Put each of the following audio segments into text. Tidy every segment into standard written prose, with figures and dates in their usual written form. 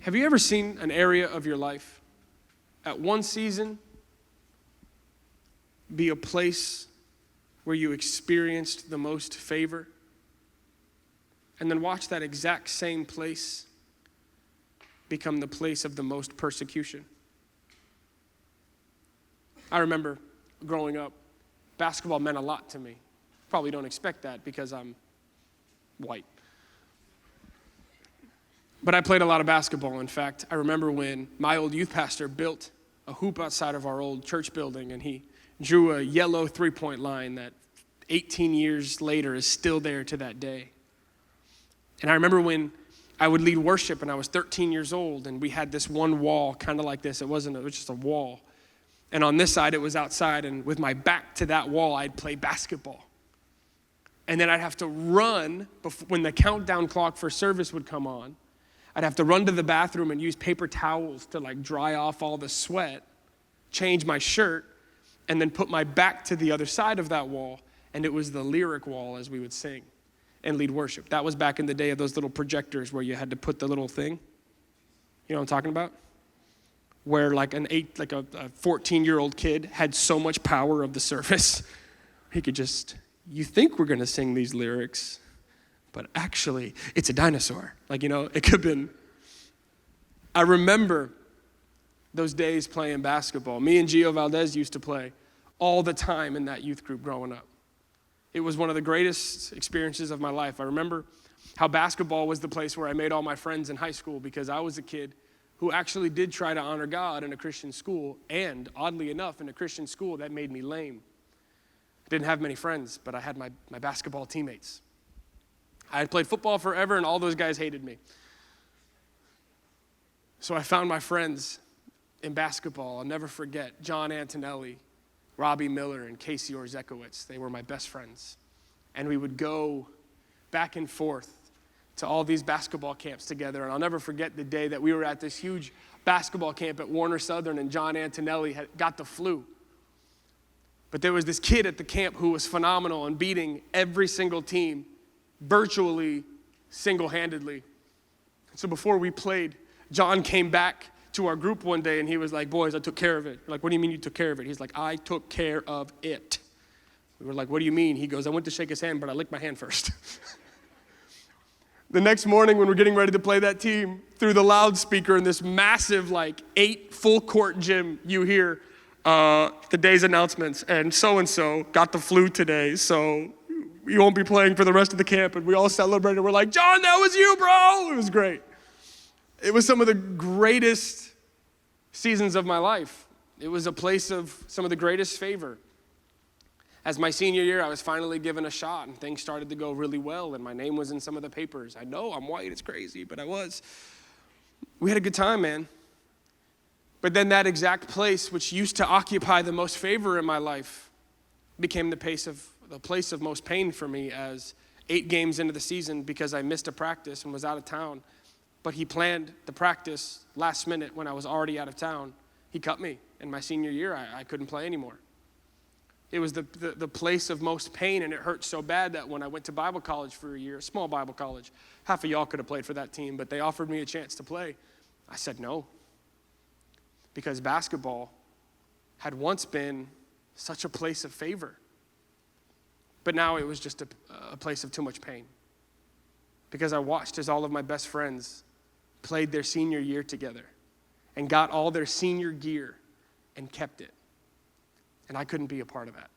Have you ever seen an area of your life at one season be a place where you experienced the most favor, and then watch that exact same place become the place of the most persecution? I remember growing up, basketball meant a lot to me. Probably don't expect that because I'm white. But I played a lot of basketball. In fact, I remember when my old youth pastor built a hoop outside of our old church building, and he drew a yellow three-point line that 18 years later is still there to that day. And I remember when I would lead worship and I was 13 years old, and we had this one wall kind of like this. It was just a wall. And on this side, it was outside, and with my back to that wall, I'd play basketball. And then I'd have to run when the countdown clock for service would come on. I'd have to run to the bathroom and use paper towels to dry off all the sweat, change my shirt, and then put my back to the other side of that wall. And it was the lyric wall as we would sing and lead worship. That was back in the day of those little projectors where you had to put the little thing. You know what I'm talking about? Where a 14-year-old kid had so much power of the service, he could you think we're going to sing these lyrics, but actually, it's a dinosaur. It could have been. I remember those days playing basketball. Me and Gio Valdez used to play all the time in that youth group growing up. It was one of the greatest experiences of my life. I remember how basketball was the place where I made all my friends in high school, because I was a kid who actually did try to honor God in a Christian school, and oddly enough, in a Christian school that made me lame. I didn't have many friends, but I had my basketball teammates. I had played football forever, and all those guys hated me. So I found my friends in basketball. I'll never forget John Antonelli, Robbie Miller, and Casey Orzekowicz. They were my best friends. And we would go back and forth to all these basketball camps together. And I'll never forget the day that we were at this huge basketball camp at Warner Southern, and John Antonelli had got the flu. But there was this kid at the camp who was phenomenal and beating every single team virtually single-handedly. So before we played, John came back to our group one day and he was like, "Boys, I took care of it." We're like, "What do you mean you took care of it?" He's like, "I took care of it." We were like, "What do you mean?" He goes, "I went to shake his hand, but I licked my hand first." The next morning when we're getting ready to play that team, through the loudspeaker in this massive 8 full court gym, you hear the day's announcements, and so got the flu today, so you won't be playing for the rest of the camp. And we all celebrated. We're like, "John, that was you, bro." It was great. It was some of the greatest seasons of my life. It was a place of some of the greatest favor. As my senior year, I was finally given a shot, and things started to go really well, and my name was in some of the papers. I know I'm white, it's crazy, but I was. We had a good time, man. But then that exact place, which used to occupy the most favor in my life, became the place of most pain for me, as 8 games into the season, because I missed a practice and was out of town. But he planned the practice last minute when I was already out of town. He cut me. In my senior year, I couldn't play anymore. It was the place of most pain, and it hurt so bad that when I went to Bible college for a year, a small Bible college, half of y'all could have played for that team, but they offered me a chance to play. I said no, because basketball had once been such a place of favor. But now it was just a place of too much pain, because I watched as all of my best friends played their senior year together and got all their senior gear and kept it. And I couldn't be a part of that.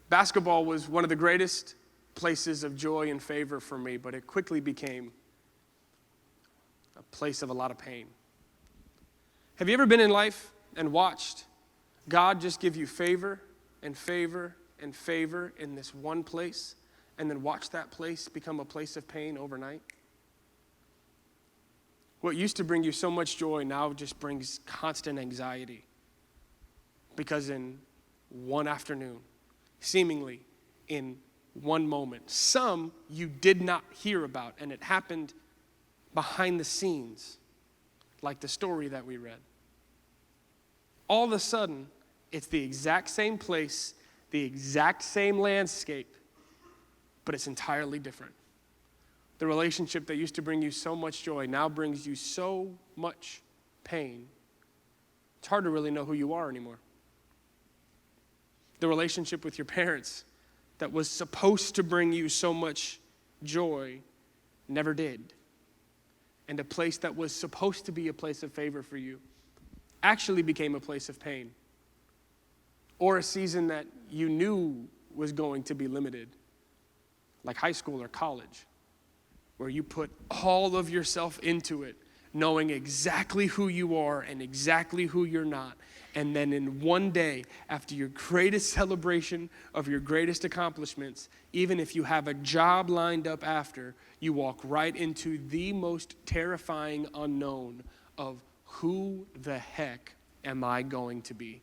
Basketball was one of the greatest places of joy and favor for me, but it quickly became a place of a lot of pain. Have you ever been in life and watched God just give you favor and favor and favor in this one place, and then watch that place become a place of pain overnight? What used to bring you so much joy now just brings constant anxiety, because in one afternoon, seemingly in one moment, some you did not hear about, and it happened behind the scenes, like the story that we read. All of a sudden, it's the exact same place, the exact same landscape, but it's entirely different. The relationship that used to bring you so much joy now brings you so much pain. It's hard to really know who you are anymore. The relationship with your parents that was supposed to bring you so much joy never did. And a place that was supposed to be a place of favor for you actually became a place of pain. Or a season that you knew was going to be limited, like high school or college, where you put all of yourself into it, knowing exactly who you are and exactly who you're not. And then in one day, after your greatest celebration of your greatest accomplishments, even if you have a job lined up after, you walk right into the most terrifying unknown of who the heck am I going to be?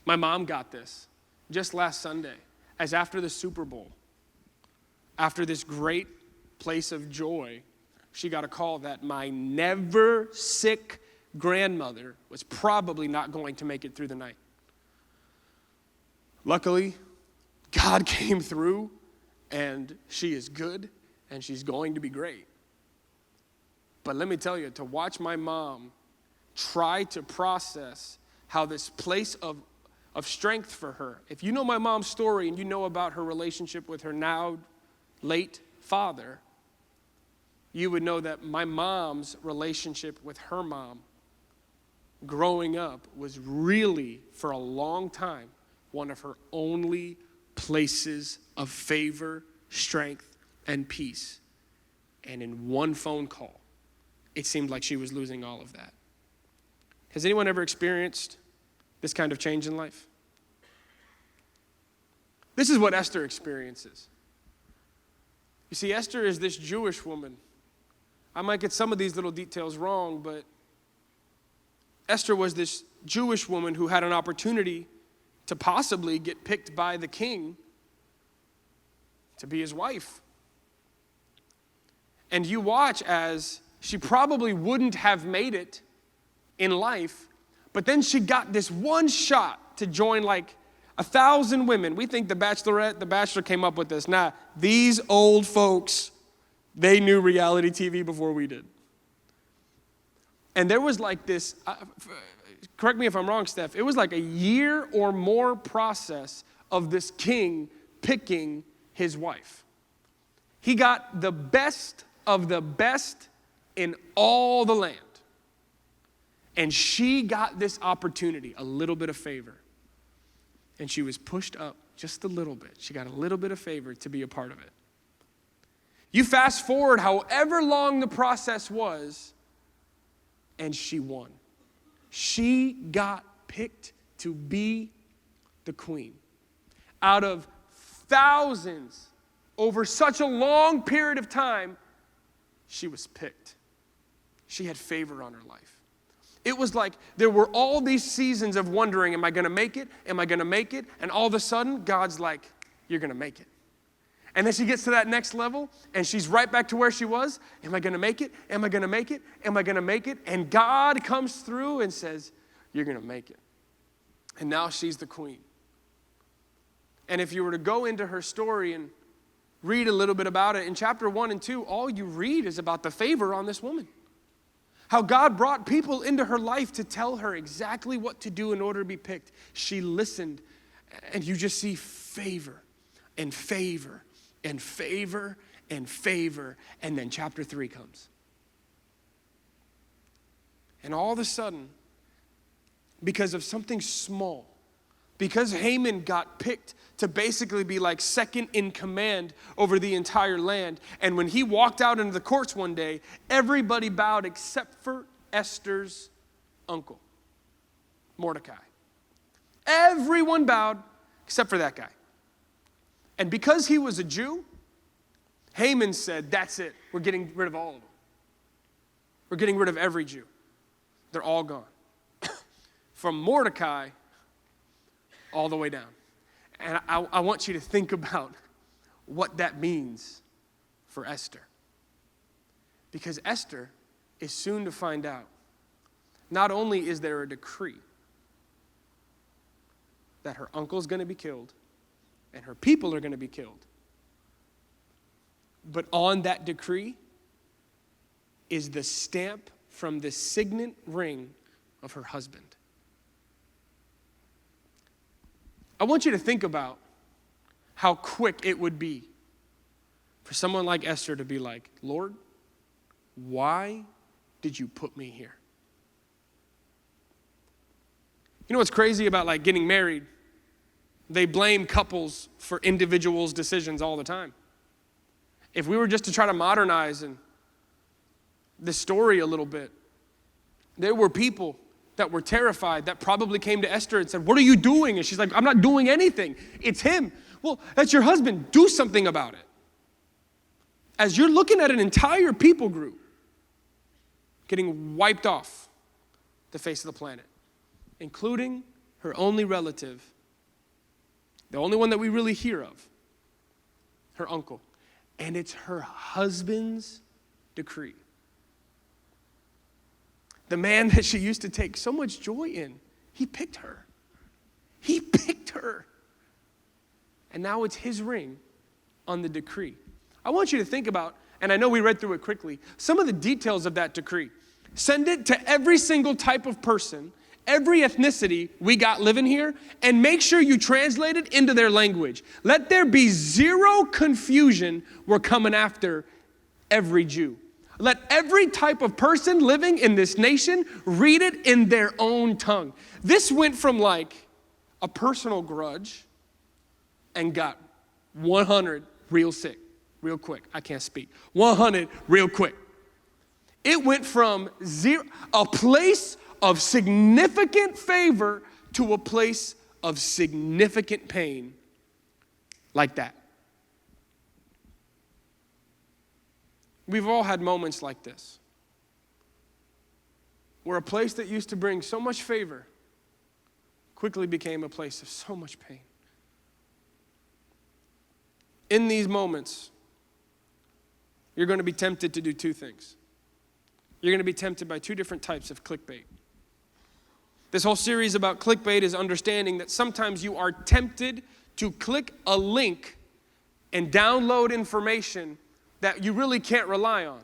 My mom got this just last Sunday, as after the Super Bowl, after this great place of joy, she got a call that my never sick grandmother was probably not going to make it through the night. Luckily, God came through, and she is good, and she's going to be great. But let me tell you, to watch my mom try to process how this place of strength for her, if you know my mom's story and you know about her relationship with her now late father, you would know that my mom's relationship with her mom growing up was really, for a long time, one of her only places of favor, strength, and peace. And in one phone call, it seemed like she was losing all of that. Has anyone ever experienced this kind of change in life? This is what Esther experiences. You see, Esther is this Jewish woman. I might get some of these little details wrong, but Esther was this Jewish woman who had an opportunity to possibly get picked by the king to be his wife. And you watch as she probably wouldn't have made it in life, but then she got this one shot to join like 1,000 women. We think the Bachelorette, the Bachelor came up with this. Nah, these old folks, they knew reality TV before we did. And there was like this, correct me if I'm wrong, Steph, it was like a year or more process of this king picking his wife. He got the best of the best in all the land. And she got this opportunity, a little bit of favor. And she was pushed up just a little bit. She got a little bit of favor to be a part of it. You fast forward however long the process was, and she won. She got picked to be the queen. Out of thousands, over such a long period of time, she was picked. She had favor on her life. It was like there were all these seasons of wondering, am I going to make it? Am I going to make it? And all of a sudden, God's like, you're going to make it. And then she gets to that next level, and she's right back to where she was. Am I going to make it? Am I going to make it? Am I going to make it? And God comes through and says, you're going to make it. And now she's the queen. And if you were to go into her story and read a little bit about it, in chapter 1 and 2, all you read is about the favor on this woman. How God brought people into her life to tell her exactly what to do in order to be picked. She listened, and you just see favor and favor and favor and favor, and then chapter 3 comes. And all of a sudden, because of something small, because Haman got picked to basically be like second in command over the entire land, and when he walked out into the courts one day, everybody bowed except for Esther's uncle, Mordecai. Everyone bowed except for that guy. And because he was a Jew, Haman said, that's it. We're getting rid of all of them. We're getting rid of every Jew. They're all gone. From Mordecai all the way down. And I want you to think about what that means for Esther. Because Esther is soon to find out, not only is there a decree that her uncle's going to be killed and her people are going to be killed, But on that decree is the stamp from the signet ring of her husband. I want you to think about how quick it would be for someone like Esther to be like, Lord, why did you put me here? You know what's crazy about like getting married? They blame couples for individuals' decisions all the time. If we were just to try to modernize the story a little bit, there were people that were terrified that probably came to Esther and said, what are you doing? And she's like, I'm not doing anything. It's him. Well, that's your husband. Do something about it. As you're looking at an entire people group getting wiped off the face of the planet, including her only relative, the only one that we really hear of, her uncle. And it's her husband's decree. The man that she used to take so much joy in, he picked her. He picked her. And now it's his ring on the decree. I want you to think about, and I know we read through it quickly, some of the details of that decree. Send it to every single type of person, every ethnicity we got living here, and make sure you translate it into their language. Let there be zero confusion. We're coming after every Jew. Let every type of person living in this nation read it in their own tongue. This went from like a personal grudge and got 100 real quick. I can't speak. 100 real quick. It went from a place of significant favor to a place of significant pain like that. We've all had moments like this, where a place that used to bring so much favor quickly became a place of so much pain. In these moments, you're going to be tempted to do two things. You're going to be tempted by two different types of clickbait. This whole series about clickbait is understanding that sometimes you are tempted to click a link and download information that you really can't rely on.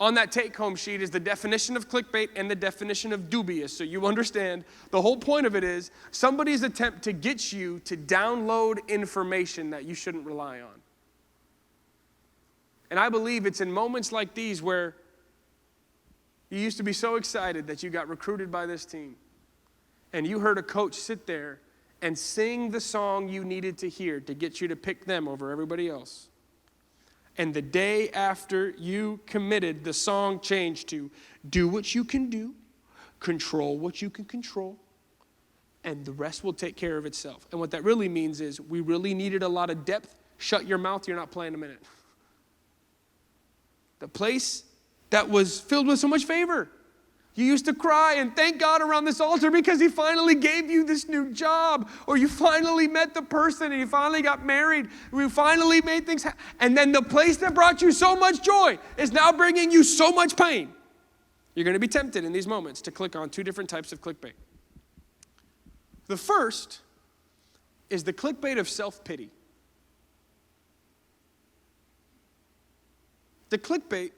On that take-home sheet is the definition of clickbait and the definition of dubious. So you understand the whole point of it is somebody's attempt to get you to download information that you shouldn't rely on. And I believe it's in moments like these where you used to be so excited that you got recruited by this team and you heard a coach sit there and sing the song you needed to hear to get you to pick them over everybody else. And the day after you committed, the song changed to do what you can do, control what you can control, and the rest will take care of itself. And what that really means is we really needed a lot of depth. Shut your mouth, you're not playing a minute. The place that was filled with so much favor. You used to cry and thank God around this altar because he finally gave you this new job, or you finally met the person and you finally got married. We finally made things happen. And then the place that brought you so much joy is now bringing you so much pain. You're going to be tempted in these moments to click on two different types of clickbait. The first is the clickbait of self-pity. The clickbait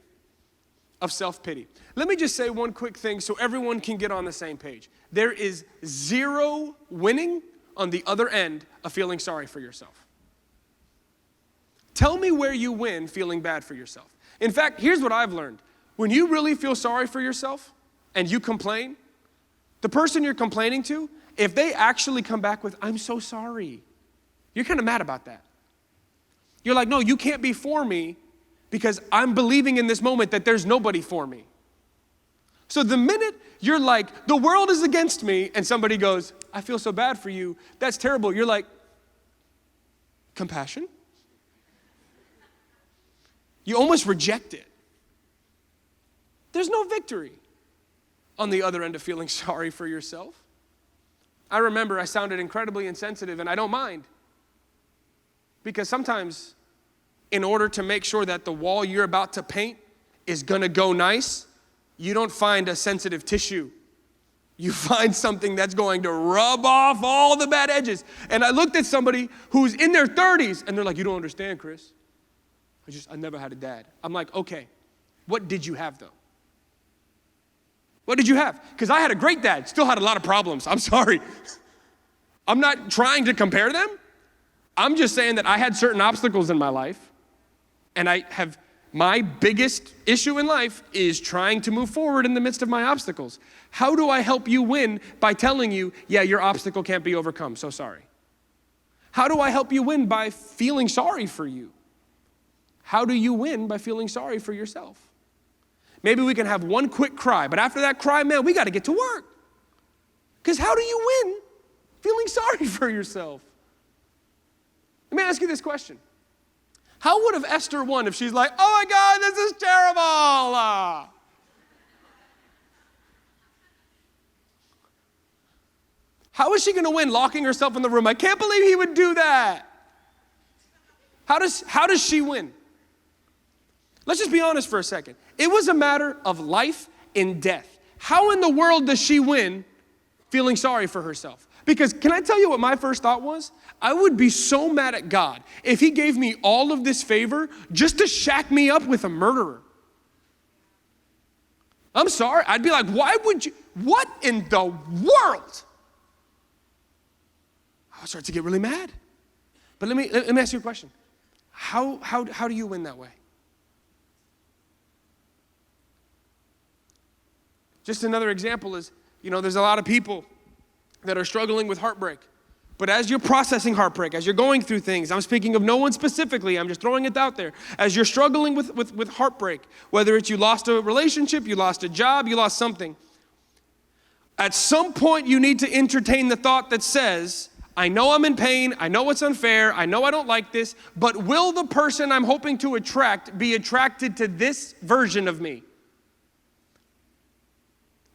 of self-pity. Let me just say one quick thing so everyone can get on the same page. There is zero winning on the other end of feeling sorry for yourself. Tell me where you win feeling bad for yourself. In fact, here's what I've learned. When you really feel sorry for yourself and you complain, the person you're complaining to, if they actually come back with, I'm so sorry, you're kind of mad about that. You're like, no, you can't be for me because I'm believing in this moment that there's nobody for me. So the minute you're like, the world is against me, and somebody goes, I feel so bad for you, that's terrible. You're like, compassion? You almost reject it. There's no victory on the other end of feeling sorry for yourself. I remember I sounded incredibly insensitive, and I don't mind. Because sometimes, in order to make sure that the wall you're about to paint is gonna go nice, you don't find a sensitive tissue. You find something that's going to rub off all the bad edges. And I looked at somebody who's in their 30s, and they're like, you don't understand, Chris. I never had a dad. I'm like, okay, what did you have though? What did you have? Because I had a great dad, still had a lot of problems. I'm sorry. I'm not trying to compare them. I'm just saying that I had certain obstacles in my life, and my biggest issue in life is trying to move forward in the midst of my obstacles. How do I help you win? By telling you, yeah, your obstacle can't be overcome, so sorry. How do I help you win? By feeling sorry for you. How do you win? By feeling sorry for yourself. Maybe we can have one quick cry, but after that cry, man, we got to get to work. Because how do you win feeling sorry for yourself? Let me ask you this question. How would have Esther won if she's like, oh my God, this is terrible? How is she going to win locking herself in the room? I can't believe he would do that. How does she win? Let's just be honest for a second. It was a matter of life and death. How in the world does she win feeling sorry for herself? Because can I tell you what my first thought was? I would be so mad at God if he gave me all of this favor just to shack me up with a murderer. I'm sorry. I'd be like, why would you? What in the world? I would start to get really mad. But let me ask you a question. How do you win that way? Just another example is, there's a lot of people that are struggling with heartbreak. But as you're processing heartbreak, as you're going through things, I'm speaking of no one specifically, I'm just throwing it out there. As you're struggling with heartbreak, whether it's you lost a relationship, you lost a job, you lost something, at some point you need to entertain the thought that says, I know I'm in pain, I know it's unfair, I know I don't like this, but will the person I'm hoping to attract be attracted to this version of me?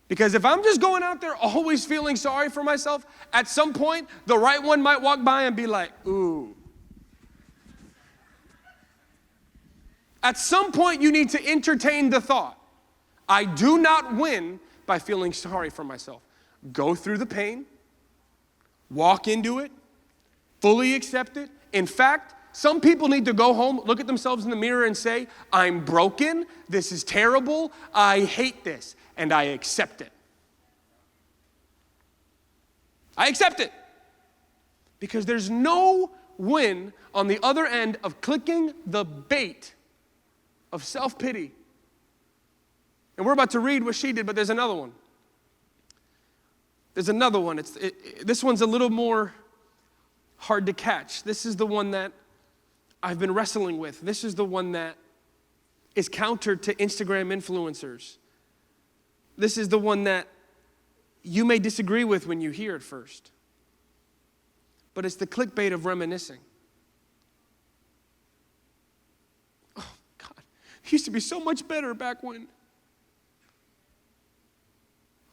Because if I'm just going out there always feeling sorry for myself, at some point, the right one might walk by and be like, ooh. At some point, you need to entertain the thought, I do not win by feeling sorry for myself. Go through the pain, walk into it, fully accept it. In fact, some people need to go home, look at themselves in the mirror and say, I'm broken, this is terrible, I hate this, and I accept it. I accept it. Because there's no win on the other end of clicking the bait of self-pity. And we're about to read what she did, but there's another one. There's another one. This one's a little more hard to catch. This is the one that I've been wrestling with. This is the one that is counter to Instagram influencers. This is the one that you may disagree with when you hear it first. But it's the clickbait of reminiscing. Oh, God. It used to be so much better back when.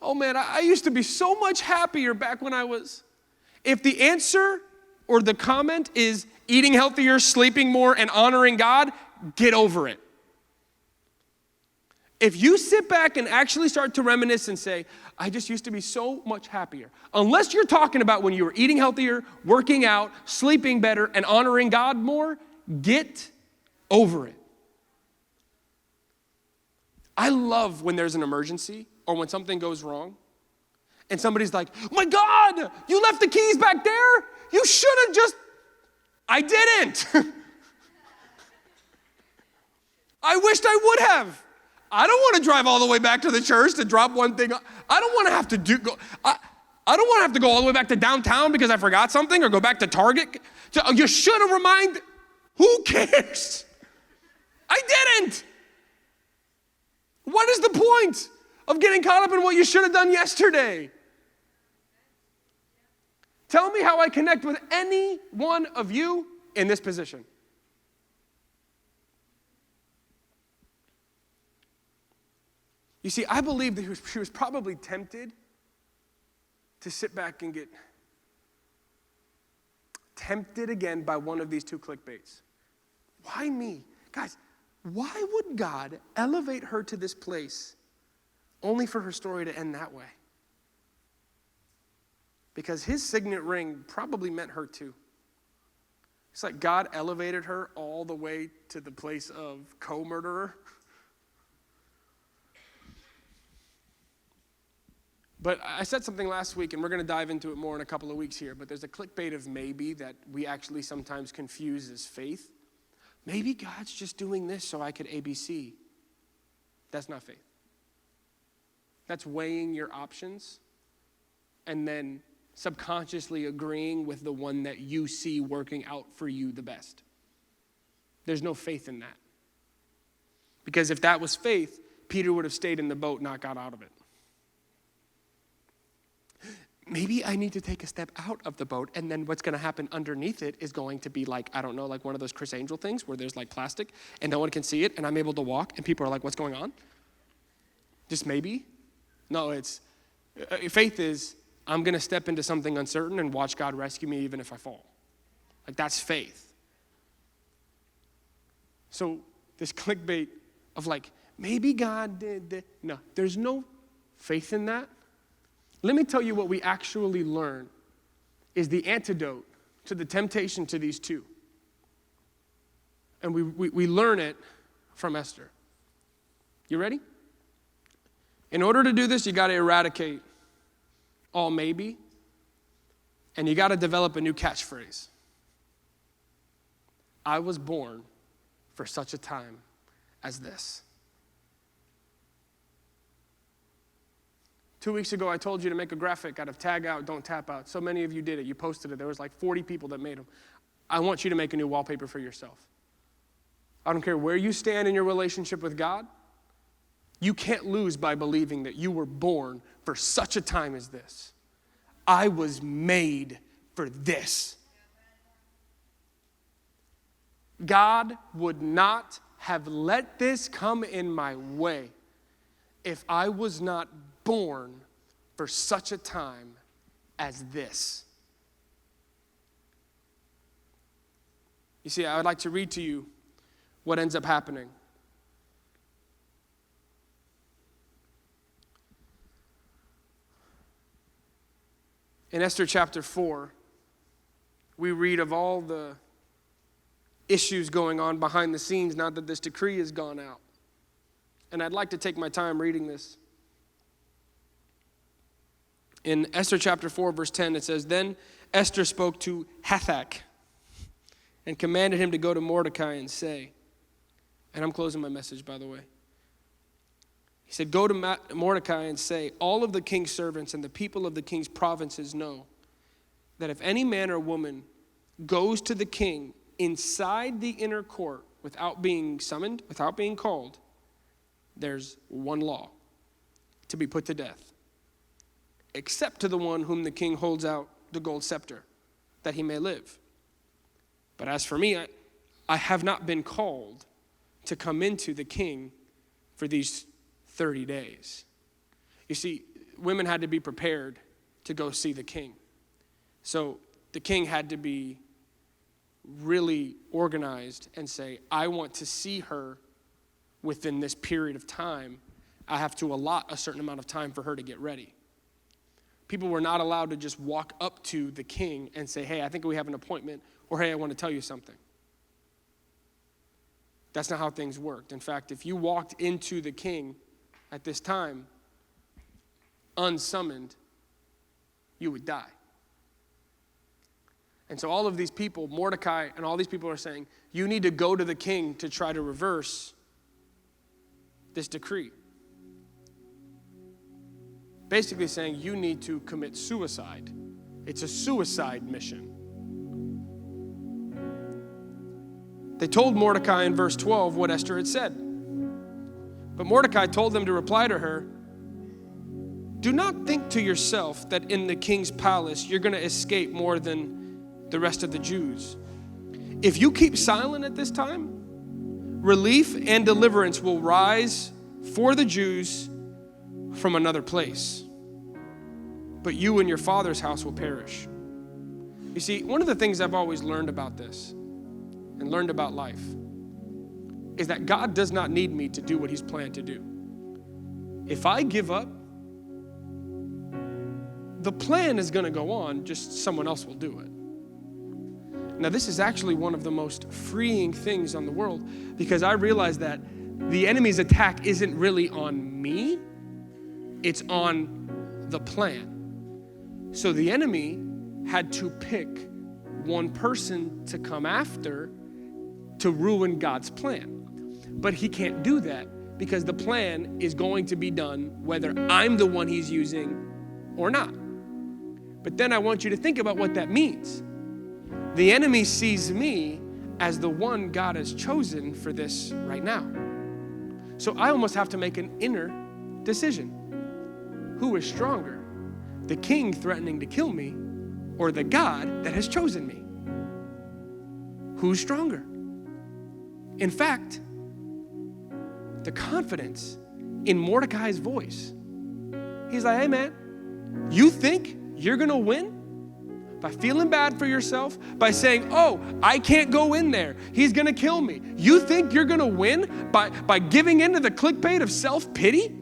Oh, man, I used to be so much happier back when I was. If the answer or the comment is eating healthier, sleeping more, and honoring God, get over it. If you sit back and actually start to reminisce and say, I just used to be so much happier, unless you're talking about when you were eating healthier, working out, sleeping better, and honoring God more, get over it. I love when there's an emergency or when something goes wrong and somebody's like, oh my God, you left the keys back there? You should have just, I didn't. I wished I would have. I don't want to drive all the way back to the church to drop one thing. I don't want to have to I don't want to have to go all the way back to downtown because I forgot something or go back to Target. You should have reminded. Who cares? I didn't. What is the point of getting caught up in what you should have done yesterday? Tell me how I connect with any one of you in this position. You see, I believe that she was probably tempted to sit back and get tempted again by one of these two clickbaits. Why me? Guys, why would God elevate her to this place only for her story to end that way? Because his signet ring probably meant her too. It's like God elevated her all the way to the place of co-murderer. But I said something last week, and we're going to dive into it more in a couple of weeks here, but there's a clickbait of maybe that we actually sometimes confuse as faith. Maybe God's just doing this so I could ABC. That's not faith. That's weighing your options and then subconsciously agreeing with the one that you see working out for you the best. There's no faith in that. Because if that was faith, Peter would have stayed in the boat, not got out of it. Maybe I need to take a step out of the boat, and then what's going to happen underneath it is going to be like, I don't know, like one of those Chris Angel things where there's like plastic and no one can see it, and I'm able to walk, and people are like, what's going on? Just maybe? No, faith is, I'm going to step into something uncertain and watch God rescue me even if I fall. Like, that's faith. So this clickbait of like, maybe God did that. No, there's no faith in that. Let me tell you what we actually learn is the antidote to the temptation to these two. And we learn it from Esther. You ready? In order to do this, you got to eradicate all maybe, and you got to develop a new catchphrase. I was born for such a time as this. 2 weeks ago, I told you to make a graphic out of tag out, don't tap out. So many of you did it. You posted it. There was like 40 people that made them. I want you to make a new wallpaper for yourself. I don't care where you stand in your relationship with God. You can't lose by believing that you were born for such a time as this. I was made for this. God would not have let this come in my way if I was not born for such a time as this. You see, I would like to read to you what ends up happening. In Esther chapter 4, we read of all the issues going on behind the scenes now that this decree has gone out. And I'd like to take my time reading this. In Esther chapter 4, verse 10, it says, Then Esther spoke to Hathach and commanded him to go to Mordecai and say, and I'm closing my message, by the way. He said, Go to Mordecai and say, all of the king's servants and the people of the king's provinces know that if any man or woman goes to the king inside the inner court without being summoned, without being called, there's one law, to be put to death, except to the one whom the king holds out the gold scepter, that he may live. But as for me, I have not been called to come into the king for these 30 days. You see, women had to be prepared to go see the king. So the king had to be really organized and say, I want to see her within this period of time. I have to allot a certain amount of time for her to get ready. People were not allowed to just walk up to the king and say, hey, I think we have an appointment, or hey, I want to tell you something. That's not how things worked. In fact, if you walked into the king at this time unsummoned, you would die. And so all of these people, Mordecai and all these people are saying, you need to go to the king to try to reverse this decree. Basically saying you need to commit suicide. It's a suicide mission. They told Mordecai in verse 12 what Esther had said. But Mordecai told them to reply to her, do not think to yourself that in the king's palace you're going to escape more than the rest of the Jews. If you keep silent at this time, relief and deliverance will rise for the Jews from another place. But you and your father's house will perish. You see, one of the things I've always learned about this and learned about life is that God does not need me to do what he's planned to do. If I give up, the plan is going to go on, just someone else will do it. Now, this is actually one of the most freeing things on the world, because I realize that the enemy's attack isn't really on me, it's on the plan. So the enemy had to pick one person to come after to ruin God's plan. But he can't do that because the plan is going to be done whether I'm the one he's using or not. But then I want you to think about what that means. The enemy sees me as the one God has chosen for this right now. So I almost have to make an inner decision. Who is stronger? The king threatening to kill me, or the God that has chosen me? Who's stronger? In fact, the confidence in Mordecai's voice. He's like, hey man, you think you're gonna win? By feeling bad for yourself, by saying, oh, I can't go in there, he's gonna kill me. You think you're gonna win by giving into the clickbait of self-pity?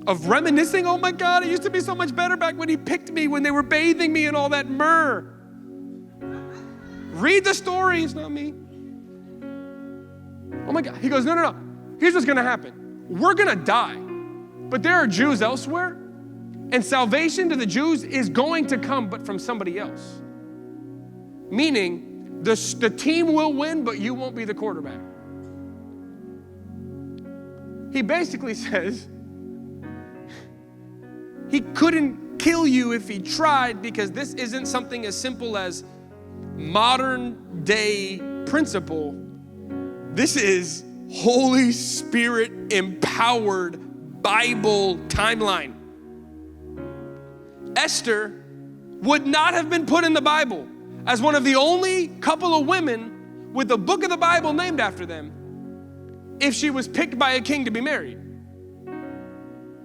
Of reminiscing, oh my God, it used to be so much better back when he picked me, when they were bathing me in all that myrrh. Read the story, it's not me. Oh my God, he goes, no. Here's what's gonna happen. We're gonna die, but there are Jews elsewhere, and salvation to the Jews is going to come, but from somebody else. Meaning, the team will win, but you won't be the quarterback. He basically says, he couldn't kill you if he tried, because this isn't something as simple as modern day principle. This is Holy Spirit empowered Bible timeline. Esther would not have been put in the Bible as one of the only couple of women with the book of the Bible named after them if she was picked by a king to be married.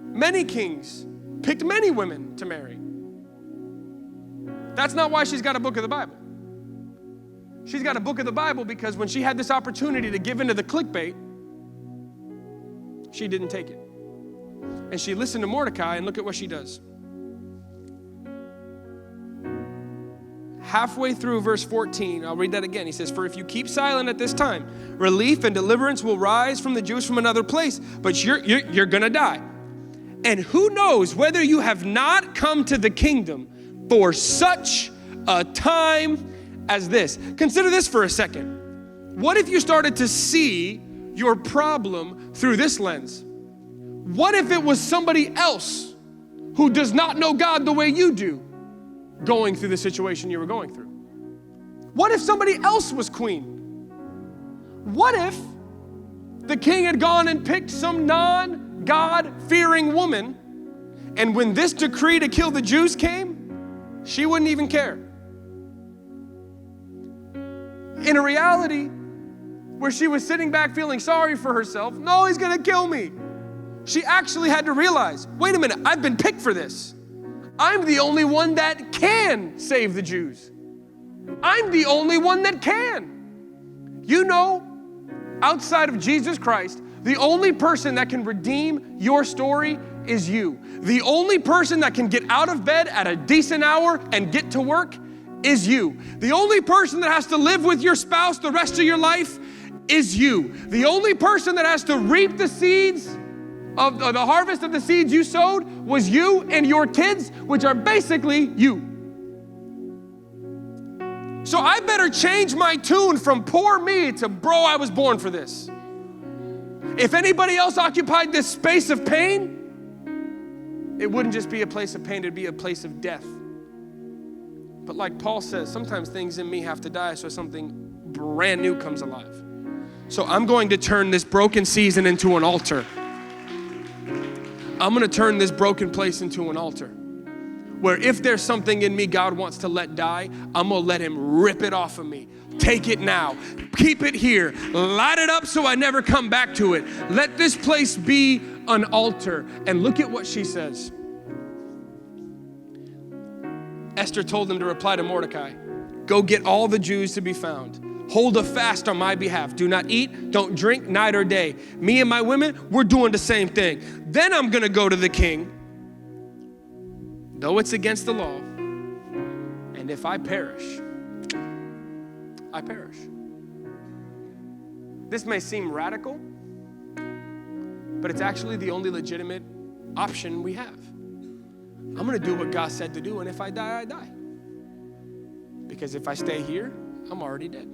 Many kings picked many women to marry. That's not why she's got a book of the Bible. She's got a book of the Bible because when she had this opportunity to give into the clickbait, she didn't take it. And she listened to Mordecai, and look at what she does. Halfway through verse 14, I'll read that again. He says, for if you keep silent at this time, relief and deliverance will rise from the Jews from another place, but you're gonna die. And who knows whether you have not come to the kingdom for such a time as this. Consider this for a second. What if you started to see your problem through this lens? What if it was somebody else who does not know God the way you do going through the situation you were going through? What if somebody else was queen? What if the king had gone and picked some non-God-fearing woman, and when this decree to kill the Jews came, she wouldn't even care? In a reality where she was sitting back feeling sorry for herself, no, he's gonna kill me. She actually had to realize, wait a minute, I've been picked for this. I'm the only one that can save the Jews. I'm the only one that can. You know, outside of Jesus Christ, the only person that can redeem your story is you. The only person that can get out of bed at a decent hour and get to work is you. The only person that has to live with your spouse the rest of your life is you. The only person that has to reap the seeds of the harvest of the seeds you sowed was you and your kids, which are basically you. So I better change my tune from poor me to bro, I was born for this. If anybody else occupied this space of pain, it wouldn't just be a place of pain, it'd be a place of death. But like Paul says, sometimes things in me have to die so something brand new comes alive. So I'm going to turn this broken season into an altar. I'm gonna turn this broken place into an altar where if there's something in me God wants to let die, I'm gonna let him rip it off of me. Take it now, keep it here, light it up so I never come back to it. Let this place be an altar. And look at what she says. Esther told them to reply to Mordecai, go get all the Jews to be found. Hold a fast on my behalf. Do not eat, don't drink, night or day. Me and my women, we're doing the same thing. Then I'm gonna go to the king, though it's against the law. And if I perish, I perish. This may seem radical, but it's actually the only legitimate option we have. I'm going to do what God said to do, and if I die, I die. Because if I stay here, I'm already dead.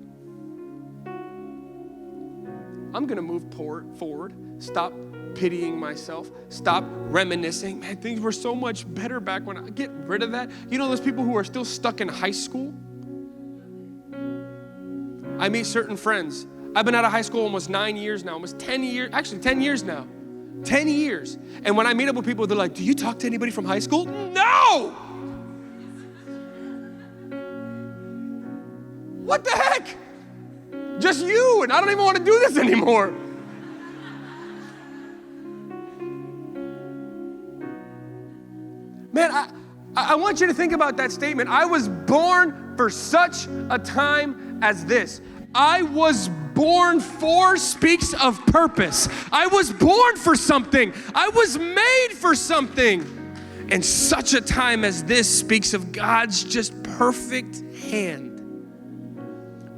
I'm going to move forward, stop pitying myself, stop reminiscing. Man, things were so much better back when I get rid of that. You know those people who are still stuck in high school? I meet certain friends. I've been out of high school almost 9 years now, almost 10 years, actually 10 years now. 10 years. And when I meet up with people, they're like, do you talk to anybody from high school? No! What the heck? Just you, and I don't even want to do this anymore. Man, I want you to think about that statement. I was born for such a time as this. I was born for speaks of purpose. I was born for something. I was made for something. And such a time as this speaks of God's just perfect hand.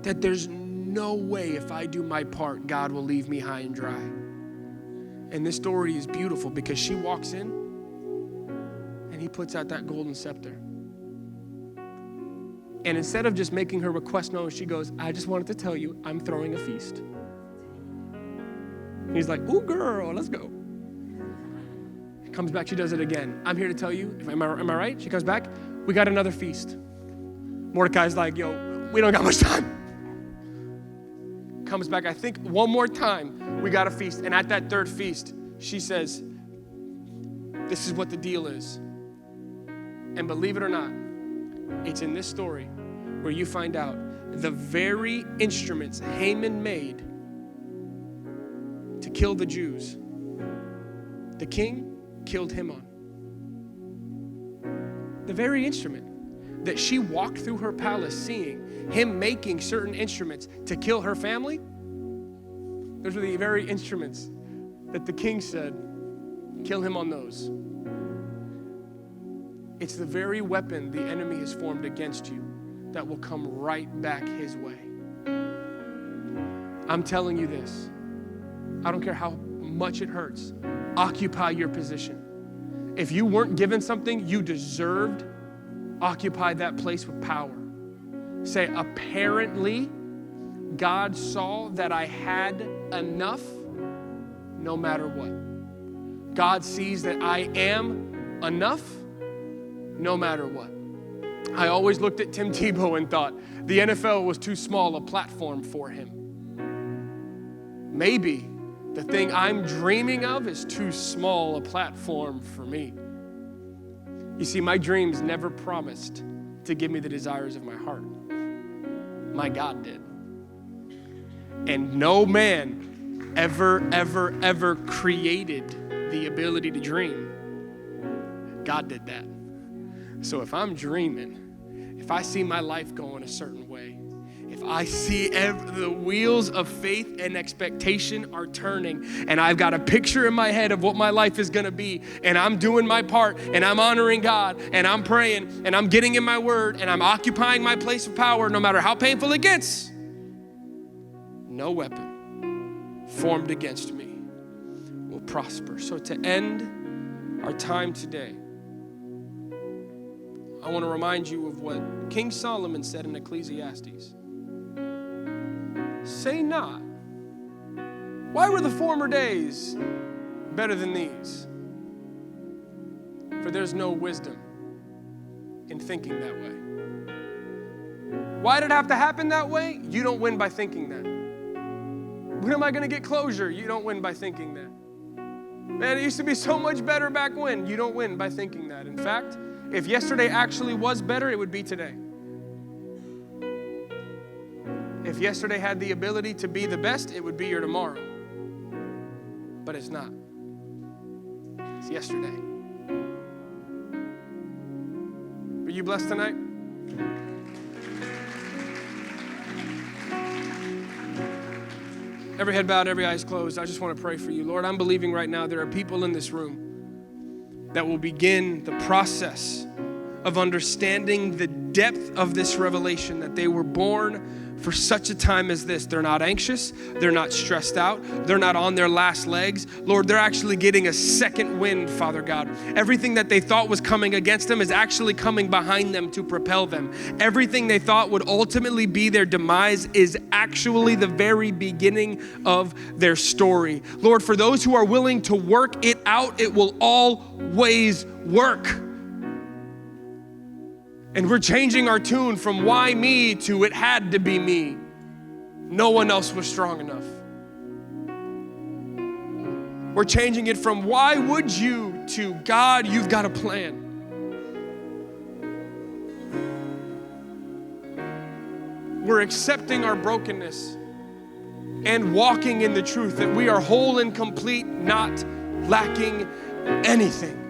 That there's no way if I do my part, God will leave me high and dry. And this story is beautiful because she walks in and he puts out that golden scepter. And instead of just making her request known, she goes, I just wanted to tell you, I'm throwing a feast. And he's like, ooh, girl, let's go. Comes back, she does it again. I'm here to tell you, am I right? She comes back, we got another feast. Mordecai's like, yo, we don't got much time. Comes back, I think one more time, we got a feast. And at that third feast, she says, this is what the deal is. And believe it or not, it's in this story where you find out the very instruments Haman made to kill the Jews, the king killed him on. The very instrument that she walked through her palace seeing him making certain instruments to kill her family, those were the very instruments that the king said, kill him on those. It's the very weapon the enemy has formed against you that will come right back his way. I'm telling you this. I don't care how much it hurts. Occupy your position. If you weren't given something you deserved, occupy that place with power. Say, apparently, God saw that I had enough no matter what. God sees that I am enough no matter what. I always looked at Tim Tebow and thought the NFL was too small a platform for him. Maybe the thing I'm dreaming of is too small a platform for me. You see, my dreams never promised to give me the desires of my heart. My God did. And no man ever created the ability to dream. God did that. So if I'm dreaming, if I see my life going a certain way, if I see the wheels of faith and expectation are turning, and I've got a picture in my head of what my life is going to be, and I'm doing my part, and I'm honoring God, and I'm praying, and I'm getting in my word, and I'm occupying my place of power, no matter how painful it gets, no weapon formed against me will prosper. So to end our time today, I want to remind you of what King Solomon said in Ecclesiastes. Say not, why were the former days better than these? For there's no wisdom in thinking that way. Why did it have to happen that way? You don't win by thinking that. When am I going to get closure? You don't win by thinking that. Man, it used to be so much better back when. You don't win by thinking that. In fact, if yesterday actually was better, it would be today. If yesterday had the ability to be the best, it would be your tomorrow. But it's not. It's yesterday. Were you blessed tonight? Every head bowed, every eyes closed. I just want to pray for you. Lord, I'm believing right now there are people in this room that will begin the process of understanding the depth of this revelation, that they were born for such a time as this. They're not anxious. They're not stressed out. They're not on their last legs. Lord, they're actually getting a second wind, Father God. Everything that they thought was coming against them is actually coming behind them to propel them. Everything they thought would ultimately be their demise is actually the very beginning of their story. Lord, for those who are willing to work it out, it will always work. And we're changing our tune from why me to it had to be me. No one else was strong enough. We're changing it from why would you to God, you've got a plan. We're accepting our brokenness and walking in the truth that we are whole and complete, not lacking anything.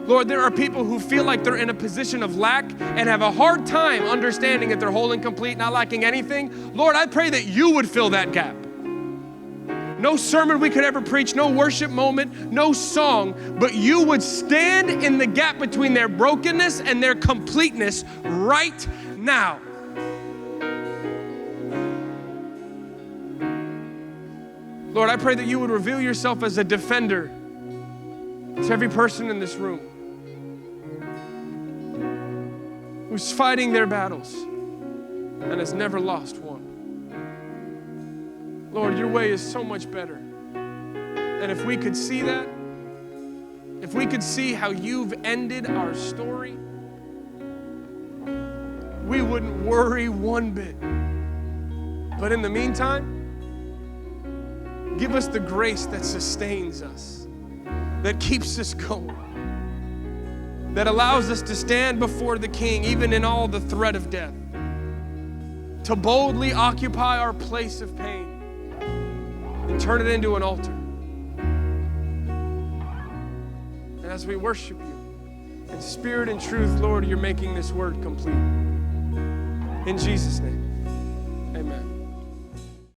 Lord, there are people who feel like they're in a position of lack and have a hard time understanding that they're whole and complete, not lacking anything. Lord, I pray that you would fill that gap. No sermon we could ever preach, no worship moment, no song, but you would stand in the gap between their brokenness and their completeness right now. Lord, I pray that you would reveal yourself as a defender to every person in this room who's fighting their battles and has never lost one. Lord, your way is so much better. And if we could see that, if we could see how you've ended our story, we wouldn't worry one bit. But in the meantime, give us the grace that sustains us, that keeps us going, that allows us to stand before the King, even in all the threat of death, to boldly occupy our place of pain and turn it into an altar. And as we worship you in spirit and truth, Lord, you're making this word complete. In Jesus' name.